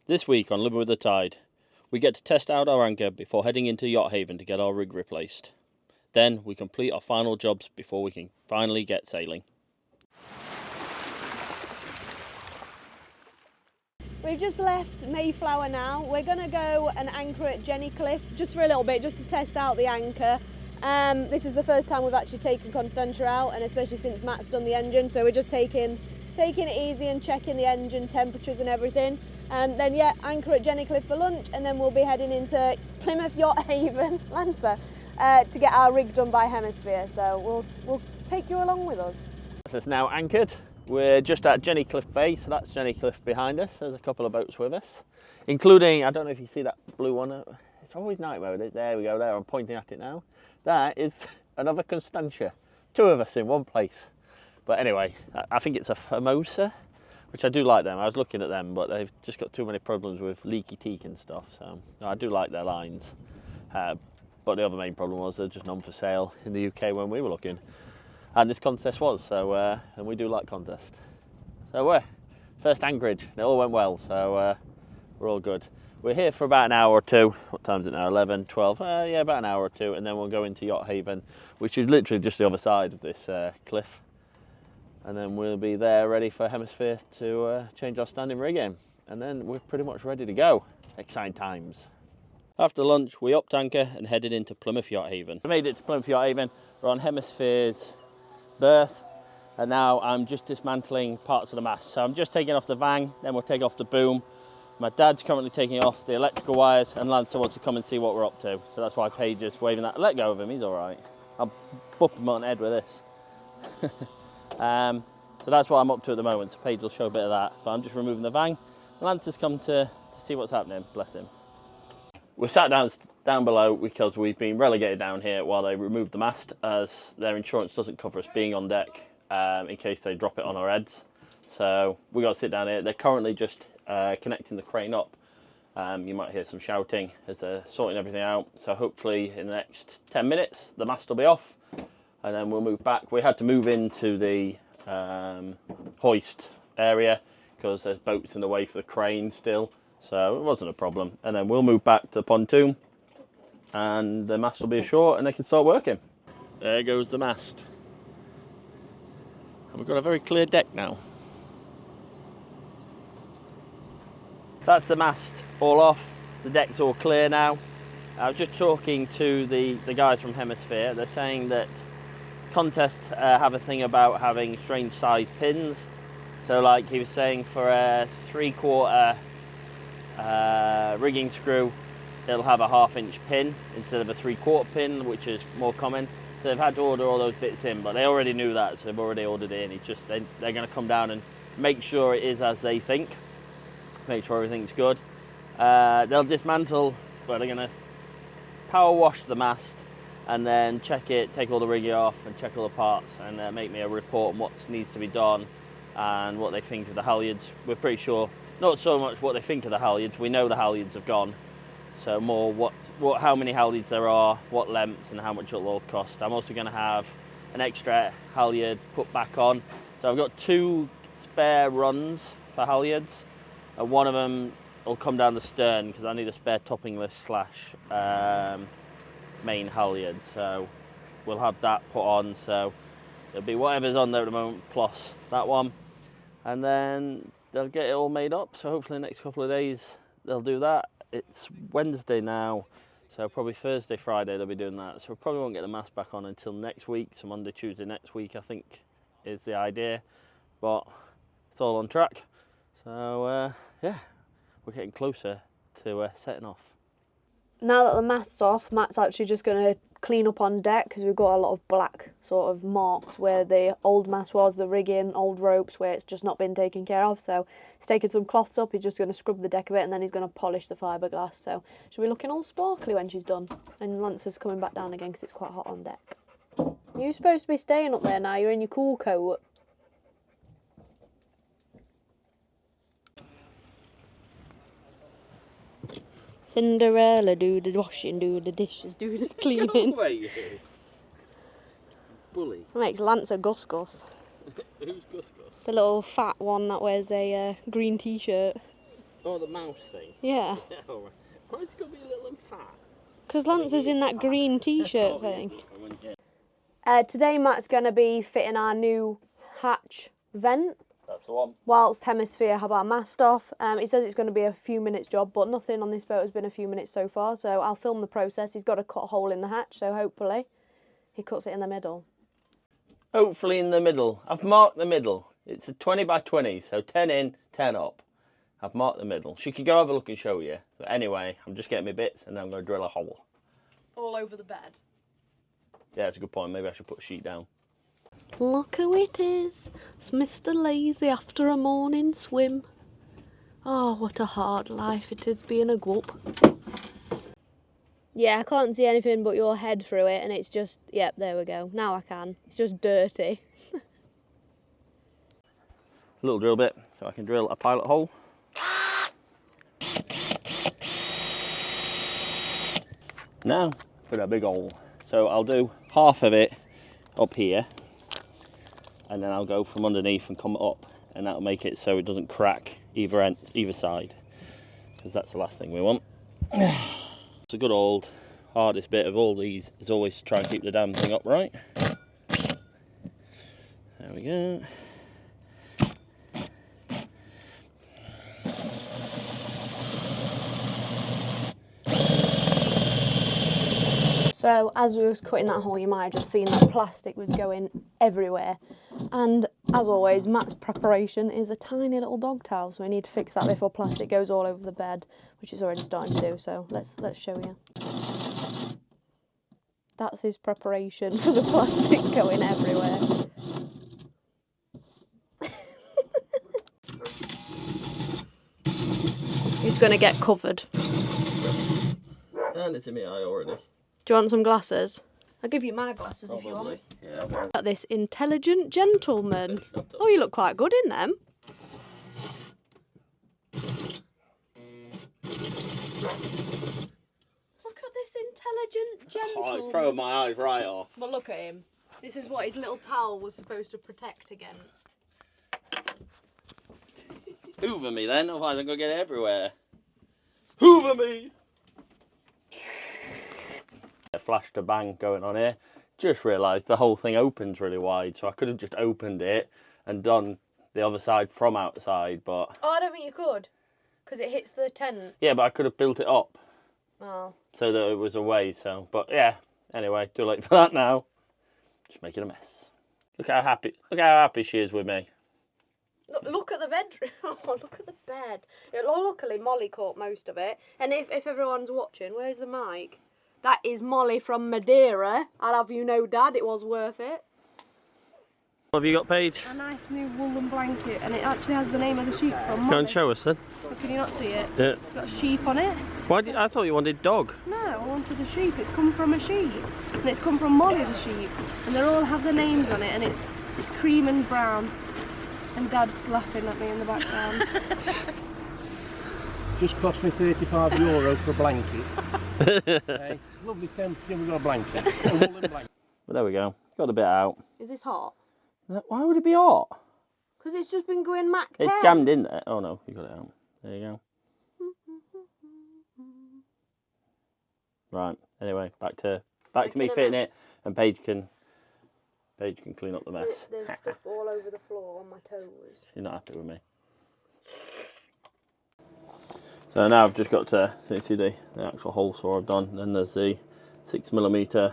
This week on Living with the Tide, we get to test out our anchor before heading into Yacht Haven to get our rig replaced. Then we complete our final jobs before we can finally get sailing. We've just left Mayflower now. We're going to go and anchor at Jenny Cliff just for a little bit, just to test out the anchor. This is the first time we've actually taken Constantia out, and especially since Matt's done the engine, so we're just taking it easy and checking the engine temperatures and everything. Then anchor at Jenny Cliff for lunch, and then we'll be heading into Plymouth Yacht Haven, Lancer, to get our rig done by Hemisphere. So we'll take you along with us. It's now anchored. We're just at Jenny Cliff Bay, so that's Jenny Cliff behind us. There's a couple of boats with us, including, I don't know if you see that blue one. It's always night mode. There we go, there, I'm pointing at it now. That is another Constantia. Two of us in one place. But anyway, I think it's a Formosa, which I do like them. I was looking at them, but they've just got too many problems with leaky teak and stuff. So I do like their lines. But the other main problem was they're just none for sale in the UK when we were looking. And this contest was, so and we do like contests. So we're first anchorage, and it all went well, so we're all good. We're here for about an hour or two. What time is it now? 11, 12? Yeah, about an hour or two, and then we'll go into Yacht Haven, which is literally just the other side of this cliff. And then we'll be there ready for Hemisphere to change our standing rig in. And then we're pretty much ready to go. Exciting times. After lunch, we upped anchor and headed into Plymouth Yacht Haven. We made it to Plymouth Yacht Haven. We're on Hemisphere's berth, and now I'm just dismantling parts of the mast. So I'm just taking off the vang, then we'll take off the boom. My dad's currently taking off the electrical wires, and Lancer wants to come and see what we're up to. So that's why Paige is waving that. Let go of him, he's all right. I'll bump him on the head with this. So that's what I'm up to at the moment. So Paige will show a bit of that, but I'm just removing the vang. Lancer's come to see what's happening, bless him. We're sat down below because we've been relegated down here while they remove the mast, as their insurance doesn't cover us being on deck in case they drop it on our heads. So we got to sit down here. They're currently just connecting the crane up. You might hear some shouting as they're sorting everything out. So hopefully in the next 10 minutes the mast will be off, and then we'll move back. We had to move into the hoist area because there's boats in the way for the crane still. So it wasn't a problem. And then we'll move back to the pontoon, and the mast will be ashore and they can start working. There goes the mast. And we've got a very clear deck now. That's the mast all off. The deck's all clear now. I was just talking to the guys from Hemisphere. They're saying that contests have a thing about having strange size pins. So like he was saying, for a 3/4 rigging screw, it'll have a 1/2 inch pin instead of a 3/4 pin, which is more common. So they've had to order all those bits in, but they already knew that, so they've already ordered it in. It's just they're going to come down and make sure it is as they think, make sure everything's good. They'll dismantle, but they're going to power wash the mast and then check it, take all the rigging off and check all the parts, and make me a report on what needs to be done and what they think of the halyards. We're pretty sure, not so much what they think of the halyards, we know the halyards have gone, so more how many halyards there are, what lengths, and how much it'll all cost. I'm also going to have an extra halyard put back on, so I've got 2 spare runs for halyards, and one of them will come down the stern because I need a spare topping list / main halyard, so we'll have that put on. So it'll be whatever's on there at the moment plus that one, and then they'll get it all made up. So hopefully the next couple of days they'll do that. It's Wednesday now, so probably Thursday, Friday they'll be doing that. So we probably won't get the mast back on until next week. So Monday, Tuesday next week I think is the idea, but it's all on track. So yeah, we're getting closer to setting off. Now that the mast's off, Matt's actually just going to clean up on deck because we've got a lot of black sort of marks where the old mast was, the rigging, old ropes where it's just not been taken care of. So he's taking some cloths up, he's just going to scrub the deck a bit, and then he's going to polish the fiberglass. So she'll be looking all sparkly when she's done. And Lancer's coming back down again because it's quite hot on deck. You're supposed to be staying up there now, you're in your cool coat. Cinderella, do the washing, do the dishes, do the cleaning. Get away, you bully. Makes Lancer Gus Gus. Who's Gus Gus? The little fat one that wears a green t-shirt. Oh, the mouse thing? Yeah. Why is it going to be a little and fat? Because Lance is in that green t-shirt thing. Yeah. Today Matt's going to be fitting our new hatch vent. That's the one. Whilst Hemisphere have our mast off. He says it's going to be a few minutes job, but nothing on this boat has been a few minutes so far, so I'll film the process. He's got to cut a hole in the hatch, so hopefully he cuts it in the middle. Hopefully in the middle. I've marked the middle. It's a 20 by 20, so 10 in, 10 up. I've marked the middle. She could go have a look and show you. But anyway, I'm just getting my bits and then I'm going to drill a hole. All over the bed. Yeah, that's a good point. Maybe I should put a sheet down. Look who it is. It's Mr. Lazy after a morning swim. Oh, what a hard life it is being a gup. Yeah, I can't see anything but your head through it, and it's just, yep, there we go. Now I can. It's just dirty. A little drill bit so I can drill a pilot hole. Now, put a big hole. So I'll do half of it up here, and then I'll go from underneath and come up, and that'll make it so it doesn't crack either end, either side, because that's the last thing we want. It's a good old hardest bit of all these is always to try and keep the damn thing upright. There we go. So as we was cutting that hole, you might have just seen that plastic was going everywhere. And as always, Matt's preparation is a tiny little dog towel, so we need to fix that before plastic goes all over the bed, which is already starting to do. So let's show you. That's his preparation for the plastic going everywhere. He's going to get covered. And it's in my eye already. Do you want some glasses? I'll give you my glasses if you want. Yeah, Look at this intelligent gentleman. Oh, you look quite good in them. Look at this intelligent gentleman. Oh, it's throwing my eyes right off. But look at him. This is what his little towel was supposed to protect against. Hoover me then, otherwise I'm going to get it everywhere. Hoover me! A flash to bang going on here. Just realised the whole thing opens really wide, so I could have just opened it and done the other side from outside, but... Oh, I don't think you could, because it hits the tent. Yeah, but I could have built it up. Oh. So that it was away, so... But yeah, anyway, too late for that now. Just making a mess. Look how happy she is with me. Look at the bedroom. Oh, look at the bed. Luckily, Molly caught most of it. And if everyone's watching, where's the mic? That is Molly from Madeira. I'll have you know, Dad, it was worth it. What have you got, Paige? A nice new woolen blanket, and it actually has the name of the sheep from Molly. Go and show us then. Oh, can you not see it? Yeah. It's got a sheep on it. Why did I thought you wanted dog? No, I wanted a sheep. It's come from a sheep, and it's come from Molly the sheep, and they all have their names on it, and it's cream and brown. And Dad's laughing at me in the background. Just cost me €35 for a blanket. Okay. Lovely temperature, we've got a blanket. A woolen blanket. But there we go. Got a bit out. Is this hot? Why would it be hot? Because it's just been going Mach 10. It's jammed in there. Oh no, you got it out. There you go. Right. Anyway, back to me fitting it, and Paige can clean up the mess. There's stuff all over the floor on my toes. She's not happy with me. So now I've just got to see the actual hole saw I've done. Then there's the 6mm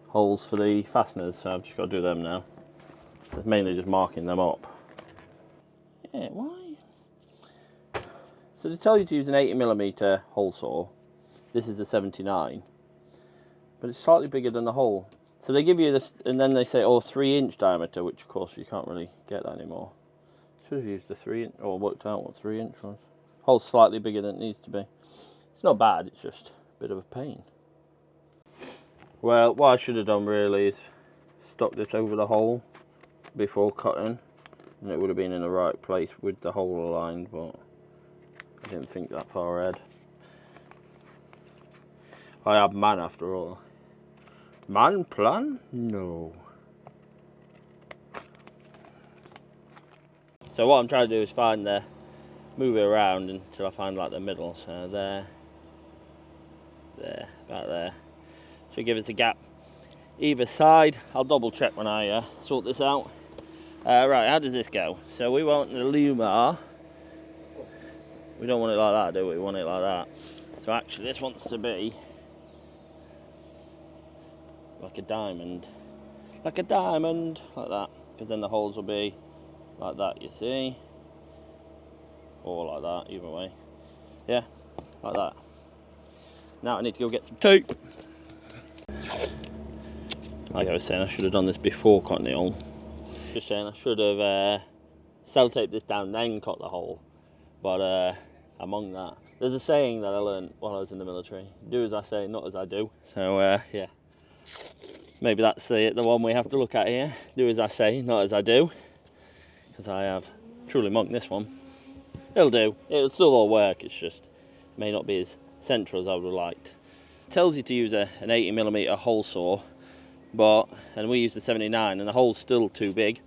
holes for the fasteners. So I've just got to do them now. So it's mainly just marking them up. Yeah, why? So they tell you to use an 80mm hole saw. This is the 79, but it's slightly bigger than the hole. So they give you this, and then they say, oh, 3-inch diameter, which of course you can't really get that anymore. Should have used the 3-inch, or worked out what 3-inch was. Hole's slightly bigger than it needs to be. It's not bad, it's just a bit of a pain. Well, what I should have done really is stuck this over the hole before cutting, and it would have been in the right place with the hole aligned, but I didn't think that far ahead. I have man after all. Man plan? No. So what I'm trying to do is find the move it around until I find like the middle. So there, about there. Should give us a gap either side. I'll double check when I sort this out. Right, how does this go? So we want the Lumar. We don't want it like that, do we? We want it like that. So actually this wants to be like a diamond. Like a diamond, like that. Because then the holes will be like that, you see? Or like that, either way. Yeah, like that. Now I need to go get some tape. Like I was saying, I should have done this before cutting it all. Just saying, I should have sellotaped this down, then cut the hole. But among that, there's a saying that I learned while I was in the military: do as I say, not as I do. So yeah, maybe that's the one we have to look at here. Do as I say, not as I do. Because I have truly monked this one. It'll do. It'll still all work. It's just may not be as central as I would have liked. It tells you to use an 80mm hole saw, and we use the 79, and the hole's still too big.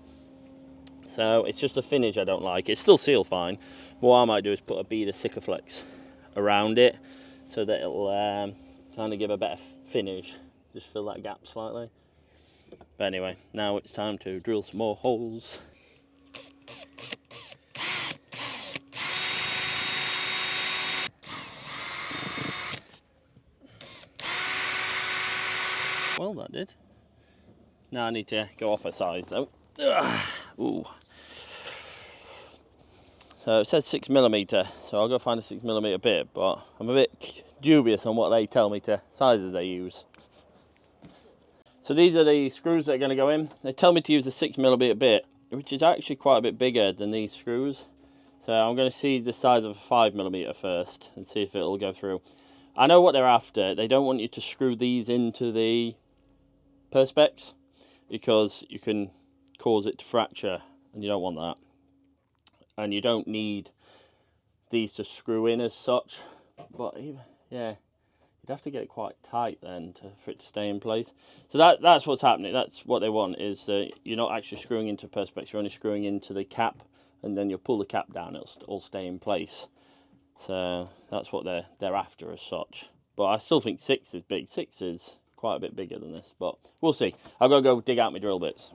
So it's just a finish I don't like. It's still sealed fine. What I might do is put a bead of Sikaflex around it so that it'll kind of give a better finish. Just fill that gap slightly. But anyway, now it's time to drill some more holes. Well, that did. Now I need to go up a size though. Ooh. So it says 6mm, so I'll go find a 6mm bit, but I'm a bit dubious on what they tell me to sizes they use. So these are the screws that are going to go in. They tell me to use a 6mm bit, which is actually quite a bit bigger than these screws. So I'm going to see the size of a 5mm first and see if it'll go through. I know what they're after. They don't want you to screw these into the perspex because you can cause it to fracture, and you don't want that. And you don't need these to screw in as such, but even, yeah, you'd have to get it quite tight then for it to stay in place. So that's what's happening. That's what they want, is that you're not actually screwing into perspex, you're only screwing into the cap, and then you'll pull the cap down, it'll all stay in place. So that's what they're after as such. But I still think 6 is big. 6 is quite a bit bigger than this, but we'll see. I've got to go dig out my drill bits.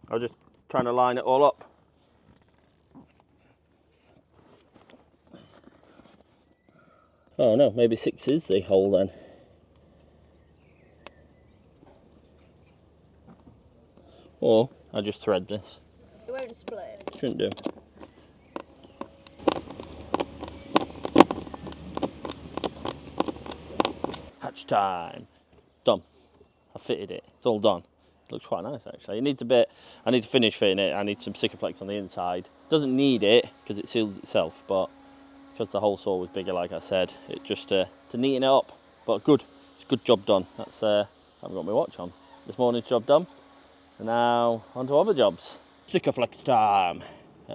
I was just trying to line it all up. Oh no, maybe 6 is the hole then. Or I just thread this. It won't split. Shouldn't do. Hatch time. Done. I fitted it. It's all done. It looks quite nice actually. It needs a bit. I need to finish fitting it. I need some Sikaflex on the inside. Doesn't need it because it seals itself, but because the hole saw was bigger, like I said, it just to neaten it up. But good. It's a good job done. That's I've got my watch on. This morning's job done. And now on to other jobs. Sikaflex time.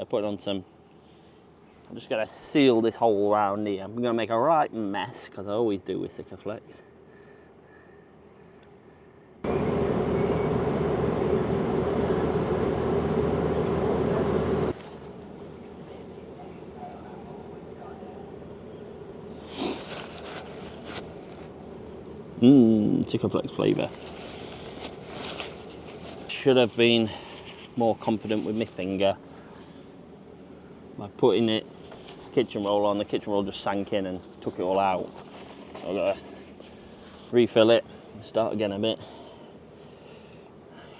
Putting on some. I'm just going to seal this hole around here. I'm going to make a right mess, because I always do with Sikaflex. Sikaflex flavour. Should have been more confident with my finger by putting it kitchen roll on. The kitchen roll just sank in and took it all out. So I've got to refill it and start again a bit.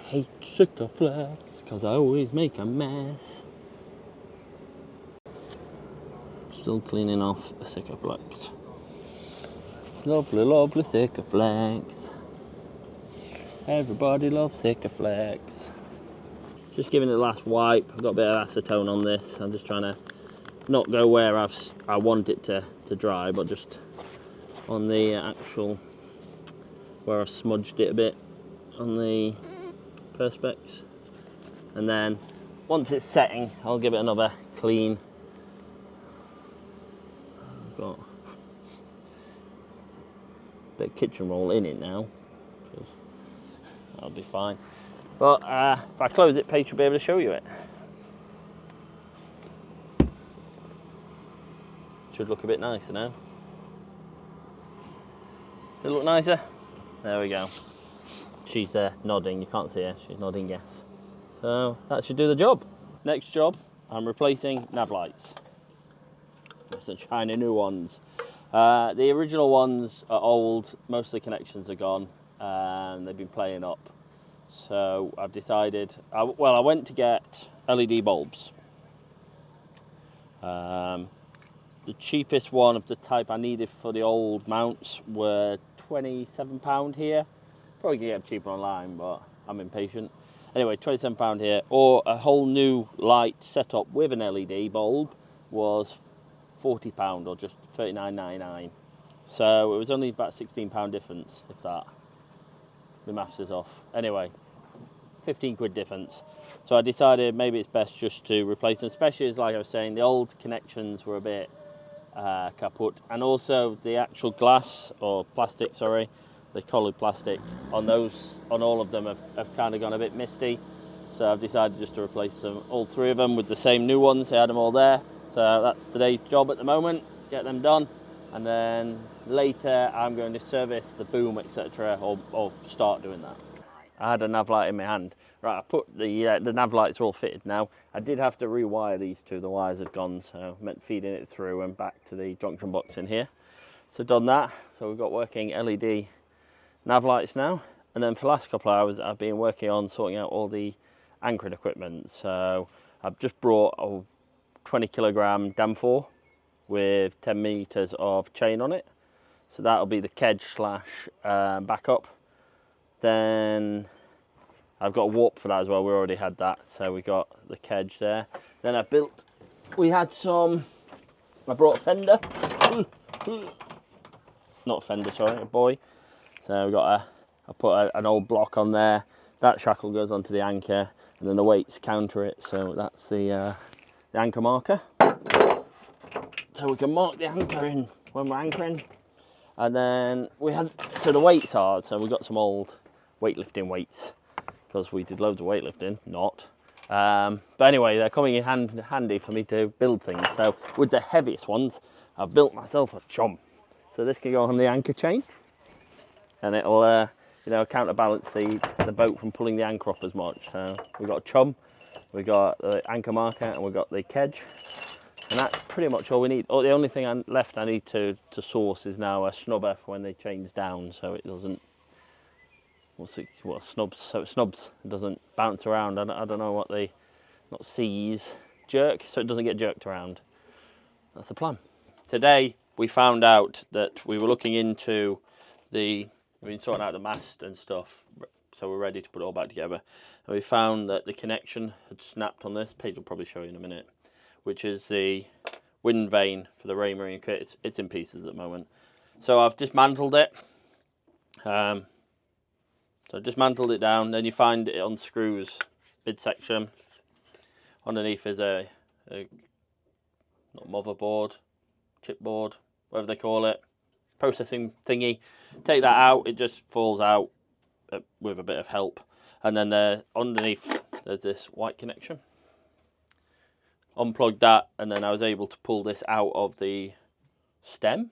I hate Sikaflex because I always make a mess. Still cleaning off the Sikaflex. Lovely, lovely Sikaflex. Everybody loves Sikaflex. Just giving it the last wipe. I've got a bit of acetone on this. I'm just trying to not go where I want it to dry, but just on the actual where I smudged it a bit on the perspex. And then once it's setting, I'll give it another clean. I've got a bit of kitchen roll in it now. That'll be fine. But if I close it, Paige will be able to show you it. Should look a bit nicer now. Does it look nicer? There we go. She's nodding, you can't see her, she's nodding yes. So that should do the job. Next job, I'm replacing nav lights. Some shiny new ones. The original ones are old, most of the connections are gone, and they've been playing up. So I've decided, I went to get LED bulbs. The cheapest one of the type I needed for the old mounts were £27 here. Probably can get them cheaper online, but I'm impatient. Anyway, £27 here, or a whole new light setup with an LED bulb was £40 or just $39.99. So it was only about £16 difference, if that. The maths is off. Anyway, 15 quid difference. So I decided maybe it's best just to replace them, especially as, like I was saying, the old connections were a bit kaput, and also the actual glass or plastic, sorry, the coloured plastic on all of them have kind of gone a bit misty. So I've decided just to replace them, all three of them, with the same new ones. I had them all there. So that's today's job at the moment, get them done, and then later I'm going to service the boom, etc., or start doing that. I had a nav light in my hand. Right, I put the nav lights are all fitted now. I did have to rewire these two, the wires had gone, so I meant feeding it through and back to the junction box in here. So done that, so we've got working LED nav lights now. And then for the last couple of hours I've been working on sorting out all the anchoring equipment. So I've just brought a 20 kilogram Danfor with 10 meters of chain on it. So that'll be the kedge slash backup. Then I've got a warp for that as well, we already had that, so we got the kedge there. Then I brought a fender, not a fender, sorry, a buoy. So I put an old block on there, that shackle goes onto the anchor, and then the weights counter it, so that's the anchor marker. So we can mark the anchor in when we're anchoring. And then so the weights are, so we got some old weightlifting weights, because we did loads of weightlifting, but anyway, they're coming in handy for me to build things. So with the heaviest ones, I've built myself a chum. So this can go on the anchor chain, and it'll counterbalance the boat from pulling the anchor up as much. So we've got a chum, we've got the anchor marker, and we've got the kedge, and that's pretty much all we need. The only thing left I need to source is now a snubber for when they change down, so it doesn't snubs, it doesn't bounce around. I don't know what not seize, jerk, so it doesn't get jerked around. That's the plan. Today we found out that we were looking into we've been sorting out the mast and stuff, so we're ready to put it all back together, and we found that the connection had snapped on this. Paige will probably show you in a minute, which is the wind vane for the Raymarine kit. It's in pieces at the moment. So I've dismantled it. So I dismantled it down, then you find it on screws midsection. Underneath is a not motherboard, chipboard, whatever they call it, processing thingy. Take that out, it just falls out with a bit of help. And then underneath there's this white connection. Unplugged that, and then I was able to pull this out of the stem.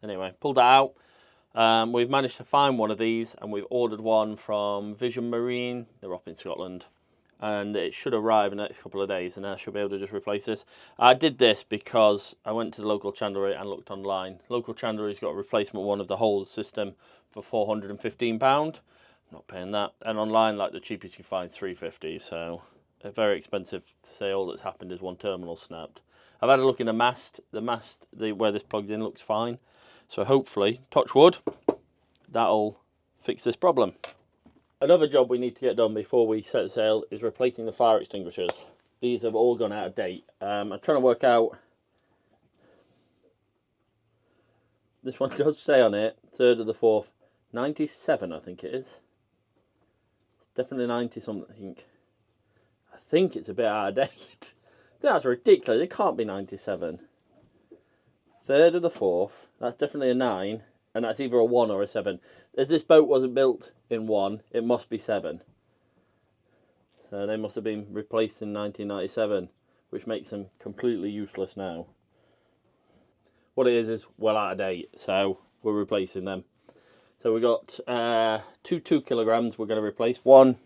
Anyway, pulled that out. We've managed to find one of these, and we've ordered one from Vision Marine. They're up in Scotland, and it should arrive in the next couple of days, and I should be able to just replace this. I did this because I went to the local chandlery and looked online. Local chandlery's got a replacement one of the whole system for £415. Not paying that. And online, like, the cheapest you find, £350. So very expensive to say all that's happened is one terminal snapped. I've had a look in the mast. Where this plugs in looks fine. So hopefully, touch wood, that'll fix this problem. Another job we need to get done before we set sail is replacing the fire extinguishers. These have all gone out of date. I'm trying to work out. This one does say on it, 3rd of the 4th, 97 I think it is. It's definitely 90 something. I think it's a bit out of date. That's ridiculous, it can't be 97. 3rd of the 4th, that's definitely a 9, and that's either a 1 or a 7. As this boat wasn't built in 1, it must be 7. So they must have been replaced in 1997, which makes them completely useless now. what it is well out of date, so we're replacing them. So we got 2 kilograms we're going to replace. One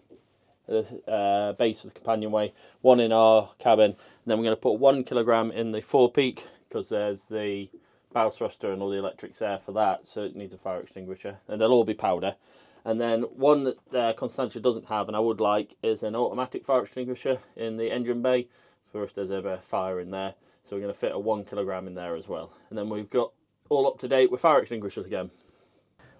base of the companionway, one in our cabin, and then we're going to put 1 kilogram in the forepeak, because there's the bow thruster and all the electrics there for that, so it needs a fire extinguisher, and they'll all be powder. And then one that Constantia doesn't have, and I would like, is an automatic fire extinguisher in the engine bay, for if there's ever fire in there. So we're going to fit a 1 kilogram in there as well. And then we've got all up to date with fire extinguishers again.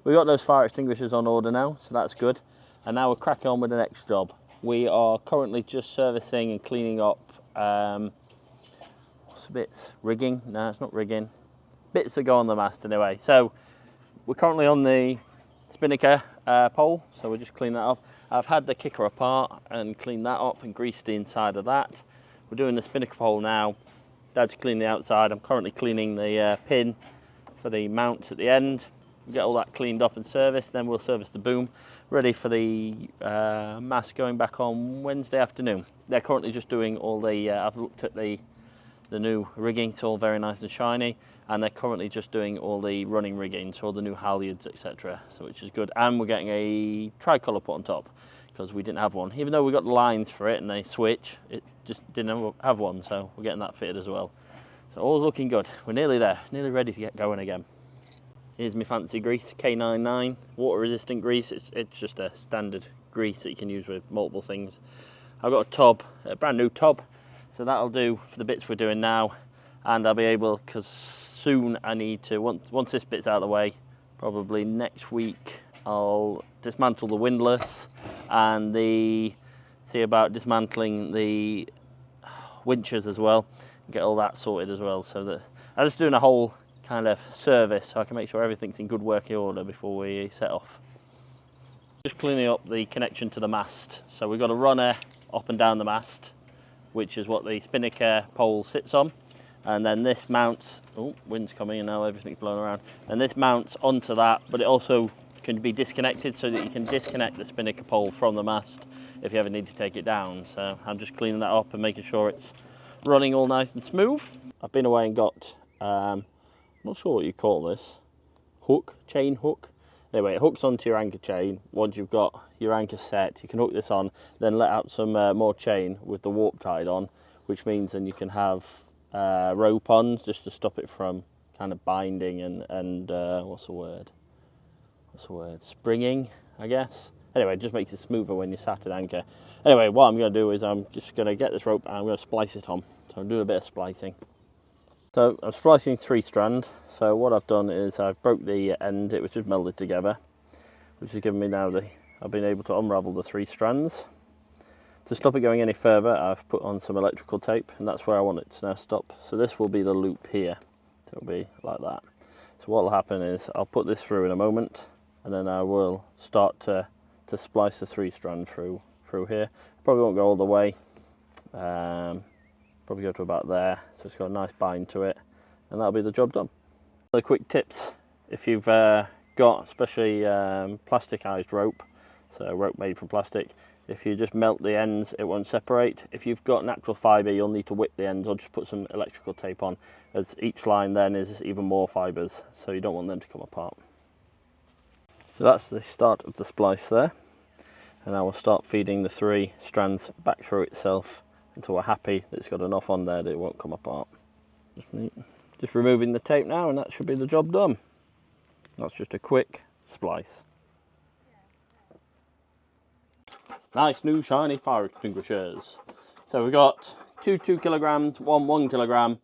We've got those fire extinguishers on order now, so that's good. And now we're cracking on with the next job. We are currently just servicing and cleaning up what's the bits? Rigging? No, it's not rigging. Bits that go on the mast anyway. So we're currently on the spinnaker pole, so we're just cleaning that up. I've had the kicker apart and cleaned that up and greased the inside of that. We're doing the spinnaker pole now. Dad's cleaning the outside. I'm currently cleaning the pin for the mounts at the end. We'll get all that cleaned up and serviced, then we'll service the boom, ready for the mast going back on Wednesday afternoon. They're currently just doing all the, I've looked at the new rigging, it's all very nice and shiny, and they're currently just doing all the running rigging, so all the new halyards, etc. So which is good, and we're getting a tricolour put on top, because we didn't have one. Even though we got the lines for it and they switch, it just didn't have one, so we're getting that fitted as well. So all's looking good. We're nearly there, nearly ready to get going again. Here's my fancy grease, K99, water resistant grease. It's just a standard grease that you can use with multiple things. I've got a tub, a brand new tub, so that'll do for the bits we're doing now. And I'll be able, because soon I need to, once this bit's out of the way, probably next week, I'll dismantle the windlass and see about dismantling the winches as well, get all that sorted as well. So that I'm just doing a whole kind of service so I can make sure everything's in good working order before we set off. Just cleaning up the connection to the mast. So we've got a runner up and down the mast, which is what the spinnaker pole sits on. And then this mounts, oh, wind's coming and now everything's blowing around. And this mounts onto that, but it also can be disconnected so that you can disconnect the spinnaker pole from the mast if you ever need to take it down. So I'm just cleaning that up and making sure it's running all nice and smooth. I've been away and got, not sure what you call this, chain hook. Anyway, it hooks onto your anchor chain. Once you've got your anchor set, you can hook this on, then let out some more chain with the warp tied on, which means then you can have rope on just to stop it from kind of binding and what's the word, springing, I guess. Anyway, it just makes it smoother when you're sat at anchor. Anyway, what I'm going to do is I'm just going to get this rope and I'm going to splice it on. So I'm doing a bit of splicing. So I'm splicing 3 strand. So what I've done is I've broke the end, it was just melded together, which has given me now I've been able to unravel the 3 strands. To stop it going any further, I've put on some electrical tape, and that's where I want it to now stop. So this will be the loop here. So it'll be like that. So what will happen is I'll put this through in a moment, and then I will start to splice the 3 strand through here. Probably won't go all the way. Probably go to about there, so it's got a nice bind to it, and that'll be the job done. The quick tips, if you've got especially plasticized rope, so rope made from plastic, if you just melt the ends it won't separate. If you've got natural fibre you'll need to whip the ends or just put some electrical tape on, as each line then is even more fibres, so you don't want them to come apart. So that's the start of the splice there, and I will start feeding the 3 strands back through itself until we're happy that it's got enough on there that it won't come apart. Just removing the tape now and that should be the job done. That's just a quick splice. Nice new shiny fire extinguishers. So we've got 2 kilograms, 1 kilogram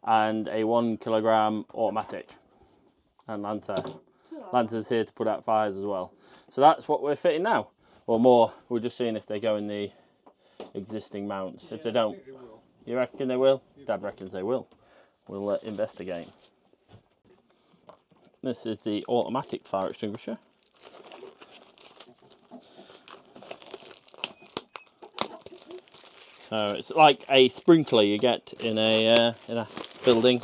and a 1 kilogram automatic. And Lancer's here to put out fires as well. So that's what we're fitting now. Or more, we're just seeing if they go in the existing mounts. If they don't, you reckon they will? Dad reckons they will. We'll investigate. This is the automatic fire extinguisher. So it's like a sprinkler you get in a building,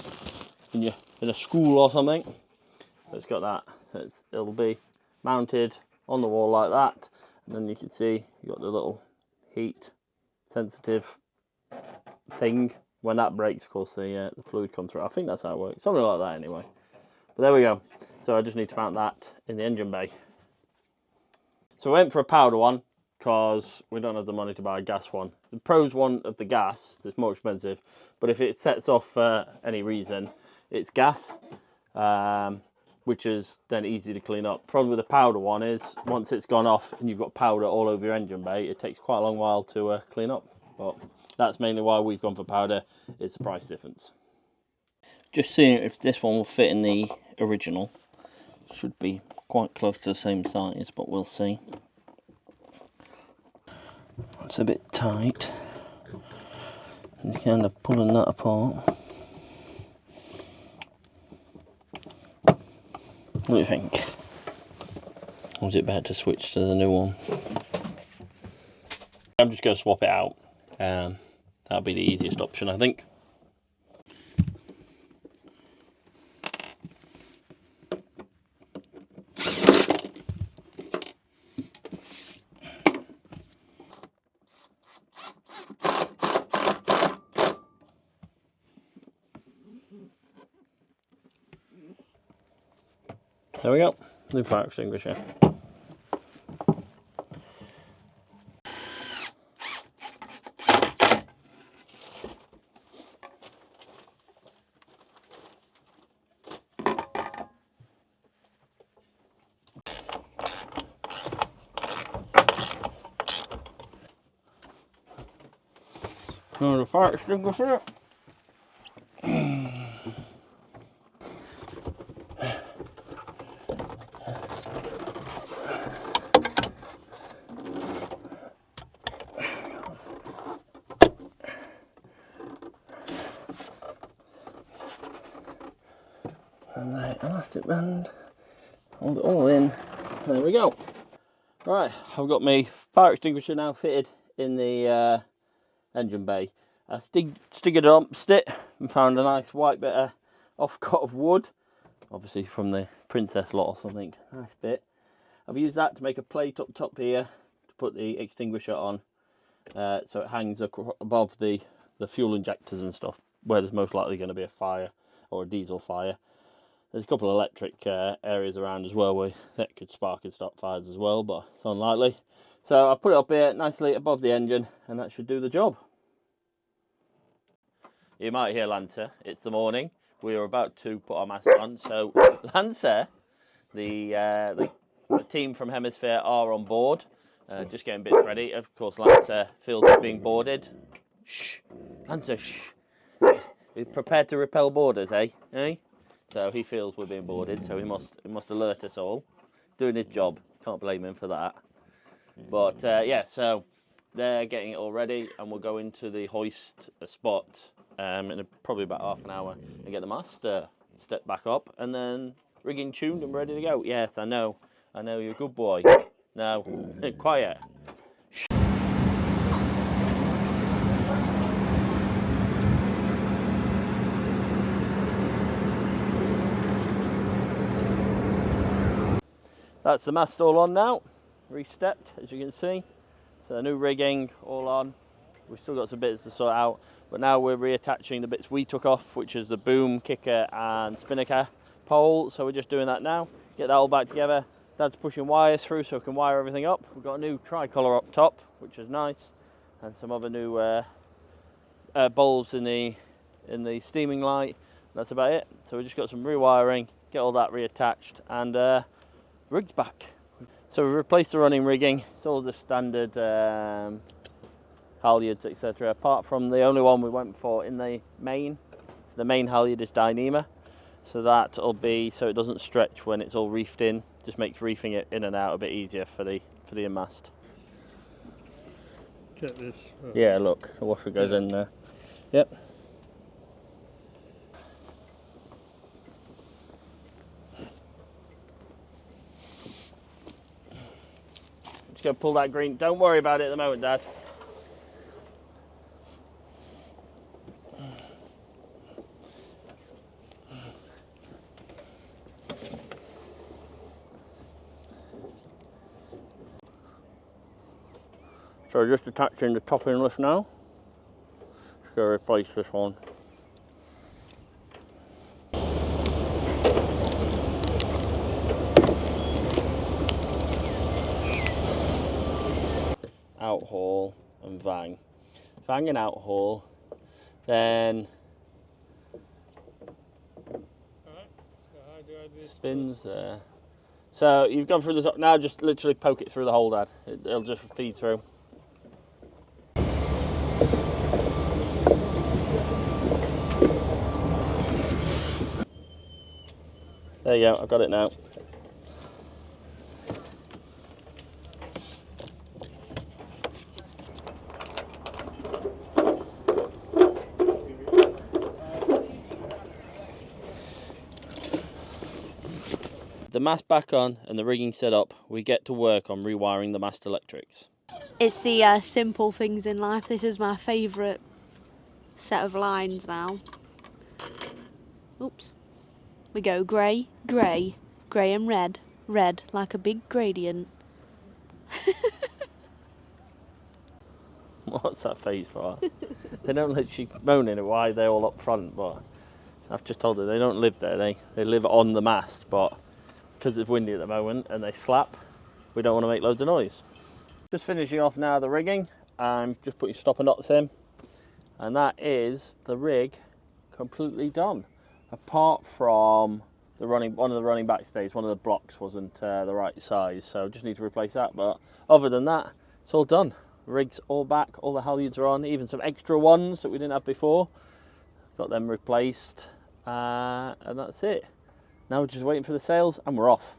in a school or something. So it's got that. So it'll be mounted on the wall like that, and then you can see you've got the little heat sensitive thing when that breaks, of course, the fluid comes through. I think that's how it works. Something like that anyway. But there we go. So I just need to mount that in the engine bay. So we went for a powder one because we don't have the money to buy a gas one. The pros one of the gas, it's more expensive, but if it sets off for any reason, it's gas, which is then easy to clean up. Problem with the powder one is once it's gone off and you've got powder all over your engine bay, it takes quite a long while to clean up. But that's mainly why we've gone for powder. It's the price difference. Just seeing if this one will fit in the original. Should be quite close to the same size, but we'll see. It's a bit tight. It's kind of pulling that apart. What do you think? Or is it better to switch to the new one? I'm just going to swap it out. That'll be the easiest option, I think. There we go, new fire extinguisher. Now the fire extinguisher. And the elastic band, hold it all in, there we go. Right, I've got my fire extinguisher now fitted in the engine bay. I stick-a-dumped it and found a nice white bit of off-cut of wood, obviously from the Princess lot or something, nice bit. I've used that to make a plate up top here to put the extinguisher on, so it hangs above the fuel injectors and stuff, where there's most likely going to be a fire or a diesel fire. There's a couple of electric areas around as well where that could spark and stop fires as well, but it's unlikely. So I've put it up here nicely above the engine and that should do the job. You might hear Lancer, it's the morning. We are about to put our mast on. So Lancer, the team from Hemisphere are on board, just getting bits ready. Of course Lancer feels it's being boarded. Shh, Lancer, shh. We're prepared to repel boarders, eh? So he feels we're being boarded, so he must alert us all. Doing his job, can't blame him for that. But yeah, so they're getting it all ready, and we'll go into the hoist spot in probably about half an hour and get the mast step back up, and then rigging tuned and ready to go. Yes, I know, you're a good boy. Now, quiet. That's the mast all on now, re-stepped as you can see. So new rigging all on. We've still got some bits to sort out, but now we're reattaching the bits we took off, which is the boom, kicker and spinnaker pole. So we're just doing that now, get that all back together. Dad's pushing wires through so we can wire everything up. We've got a new tricolour up top, which is nice, and some other new bulbs in the steaming light. That's about it. So we just got some rewiring, get all that reattached, and rigged back. So we replaced the running rigging. It's all the standard halyards, etc. Apart from the only one we went for in the main. So the main halyard is Dyneema. So that'll be so it doesn't stretch when it's all reefed in. Just makes reefing it in and out a bit easier for the mast. Get this. Right. Yeah, look, the washer goes in there. Yep. Just go pull that green. Don't worry about it at the moment, Dad. So just attaching the top inlet now. Gotta replace this one. Outhaul and vang. Vang and outhaul, then spins there. So you've gone through the top, now just literally poke it through the hole, Dad. It'll just feed through. There you go, I've got it now. The mast back on and the rigging set up, we get to work on rewiring the mast electrics. It's the simple things in life. This is my favourite set of lines now. Oops. We go grey, grey, grey and red, red like a big gradient. What's that face for? They don't let you moaning why they're all up front, but I've just told her they don't live there. They live on the mast, but because it's windy at the moment and they slap, we don't want to make loads of noise. Just finishing off now the rigging. I'm just putting stopper knots in, and that is the rig completely done. Apart from one of the running backstays, one of the blocks wasn't the right size, so just need to replace that. But other than that, it's all done. The rig's all back, all the halyards are on, even some extra ones that we didn't have before. Got them replaced, and that's it. Now we're just waiting for the sails and we're off.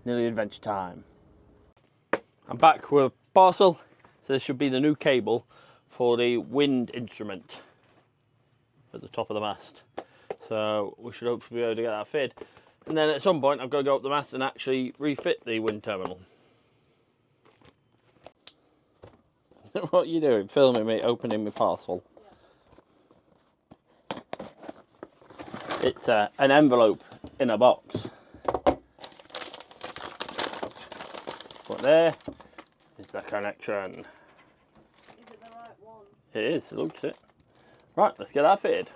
Nearly adventure time. I'm back with a parcel. So this should be the new cable for the wind instrument at the top of the mast. So we should hopefully be able to get that fitted. And then at some point I've got to go up the mast and actually refit the wind terminal. What are you doing? Filming me opening my parcel. It's an envelope in a box. But there is the connection. Is it the right one? It is, it looks it. Right, let's get that fitted.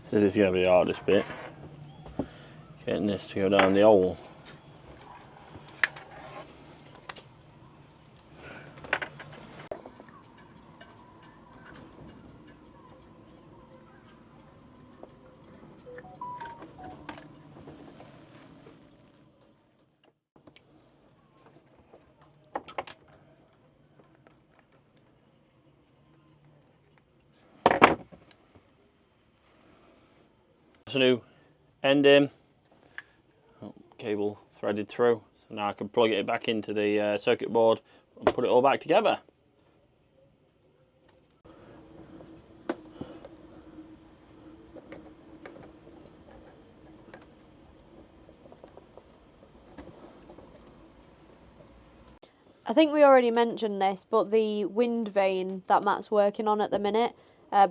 So this is going to be the hardest bit. Getting this to go down the hole. So new end in, cable threaded through, so now I can plug it back into the circuit board and put it all back together. I think we already mentioned this, but the wind vane that Matt's working on at the minute,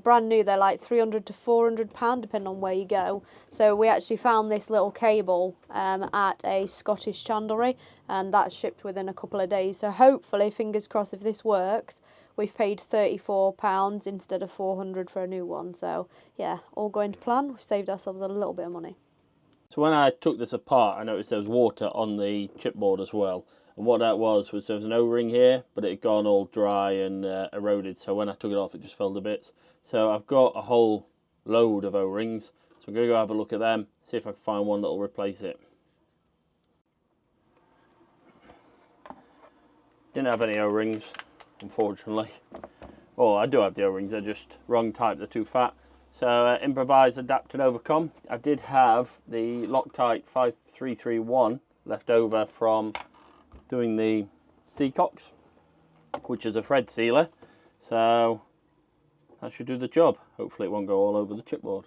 brand new, they're like £300 to £400 depending on where you go. So we actually found this little cable at a Scottish chandlery, and that's shipped within a couple of days. So hopefully, fingers crossed, if this works, we've paid £34 instead of £400 for a new one. So yeah, all going to plan. We've saved ourselves a little bit of money. So when I took this apart, I noticed there was water on the chipboard as well. And what that was there was an O-ring here, but it had gone all dry and eroded. So when I took it off, it just fell to bits. So I've got a whole load of O-rings. So I'm going to go have a look at them, see if I can find one that will replace it. Didn't have any O-rings, unfortunately. Oh, I do have the O-rings, they're just wrong type, they're too fat. So improvise, adapt and overcome. I did have the Loctite 5331 left over from doing the Seacocks, which is a thread sealer, so that should do the job. Hopefully it won't go all over the chipboard.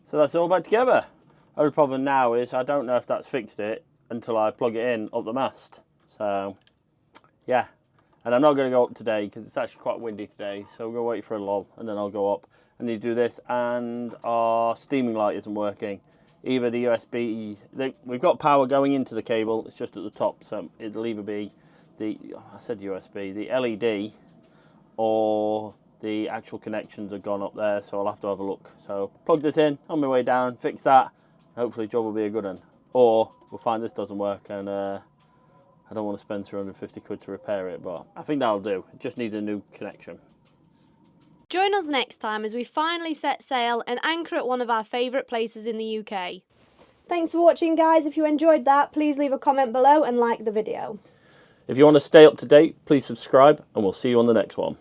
So that's all back together. Only problem now is I don't know if that's fixed it until I plug it in up the mast. So yeah, And I'm not going to go up today because it's actually quite windy today. So we're going to wait for a lull and then I'll go up. I need to do this, and our steaming light isn't working. Either the USB, we've got power going into the cable, it's just at the top, so it'll either be the LED, or the actual connections have gone up there, so I'll have to have a look. So plug this in on my way down, fix that, hopefully the job will be a good one. Or we'll find this doesn't work, and I don't want to spend 350 quid to repair it, but I think that'll do. It just needs a new connection. Join us next time as we finally set sail and anchor at one of our favourite places in the UK. Thanks for watching, guys. If you enjoyed that, please leave a comment below and like the video. If you want to stay up to date, please subscribe, and we'll see you on the next one.